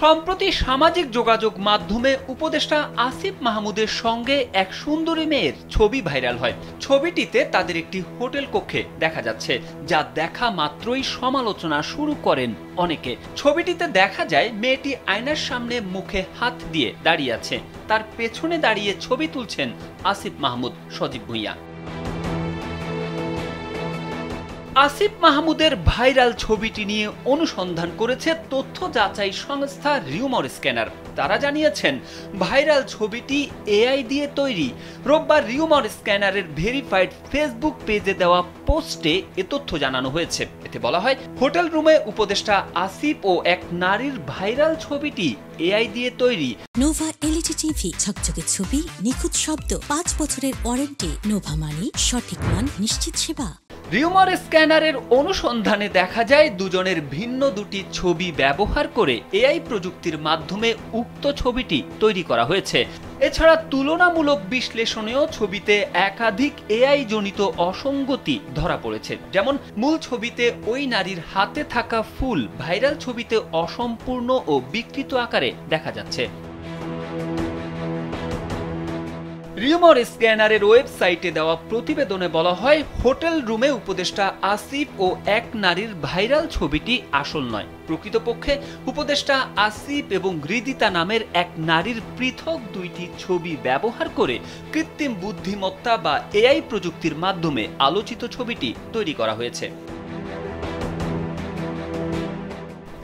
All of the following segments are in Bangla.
সম্প্রতি সামাজিক যোগাযোগ মাধ্যমে উপদেষ্টা আসিফ মাহমুদের সঙ্গে এক সুন্দরী মেয়ের ছবি ভাইরাল হয়। ছবিটিতে তাদের একটি হোটেল কক্ষে দেখা যাচ্ছে, যা দেখা মাত্রই সমালোচনা শুরু করেন অনেকে। ছবিটিতে দেখা যায় মেয়েটি আয়নার সামনে মুখে হাত দিয়ে দাঁড়িয়ে আছে, তার পেছনে দাঁড়িয়ে ছবি তুলছেন আসিফ মাহমুদ, সজীব ভুঁইয়া। আসিফ মাহমুদের ভাইরাল ছবিটি নিয়ে অনুসন্ধান করেছে তথ্য যাচাই সংস্থা রিউমার স্ক্যানার। তারা জানিয়েছেন ভাইরাল ছবিটি এআই দিয়ে তৈরি। রোববার রিউমার স্ক্যানারের ভেরিফাইড ফেসবুক পেজে দেওয়া পোস্টে এ তথ্য জানানো হয়েছে। এতে বলা হয়, হোটেল রুমে উপদেষ্টা আসিফ ও এক নারীর ভাইরাল ছবিটি এআই দিয়ে তৈরি। নোভা এলইডি টিভি, ঝকঝকে ছবি, নিখুঁত শব্দ, 5 বছরের ওয়ারেন্টি। নোভা মানে সঠিক মান, নিশ্চিত সেবা। রিউমার স্ক্যানারের অনুসন্ধানে দেখা যায় দুজনের ভিন্ন দুটি ছবি ব্যবহার করে এআই প্রযুক্তির মাধ্যমে উক্ত ছবিটি তৈরি করা হয়েছে। এছাড়া তুলনামূলক বিশ্লেষণেও ছবিতে একাধিক এআই জনিত অসঙ্গতি ধরা পড়েছে। যেমন মূল ছবিতে ওই নারীর হাতে থাকা ফুল ভাইরাল ছবিতে অসম্পূর্ণ ও বিকৃত আকারে দেখা যাচ্ছে। রিউমার স্ক্যানারের ওয়েবসাইটে দেওয়া প্রতিবেদনে বলা হয়, হোটেল রুমে উপদেষ্টা আসিফ ও এক নারীর ভাইরাল ছবিটি আসল নয়। প্রকৃতপক্ষে উপদেষ্টা আসিফ এবং হৃদিতা নামের এক নারীর পৃথক দুইটি ছবি ব্যবহার করে কৃত্রিম বুদ্ধিমত্তা বা এআই প্রযুক্তির মাধ্যমে আলোচিত ছবিটি তৈরি করা হয়েছে।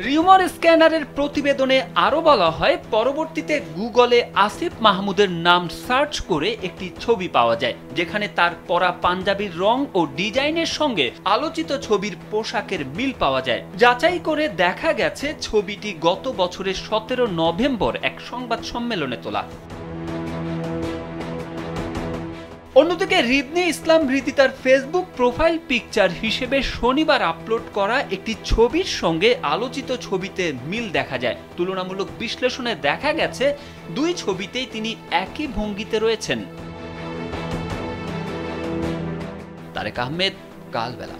রিউমার স্ক্যানারের প্রতিবেদনে আরো বলা হয়, পরবর্তীতে গুগলে আসিফ মাহমুদের নাম সার্চ করে একটি ছবি পাওয়া যায়, যেখানে তার পরা পাঞ্জাবির রং ও ডিজাইনের সঙ্গে আলোচিত ছবির পোশাকের মিল পাওয়া যায়। যাচাই করে দেখা গেছে ছবিটি গত বছরের 17 নভেম্বর এক সংবাদ সম্মেলনে তোলা। অন্যদিকে রিদনী ইসলাম হৃদিতার ফেসবুক প্রোফাইল পিকচার হিসেবে শনিবার আপলোড করা একটি ছবির সঙ্গে আলোচিত ছবিতে মিল দেখা যায়। তুলনামূলক বিশ্লেষণে দেখা গেছে দুই ছবিতেই তিনি একই ভঙ্গিতে রয়েছেন। তারেক আহমেদ, কালবেলা।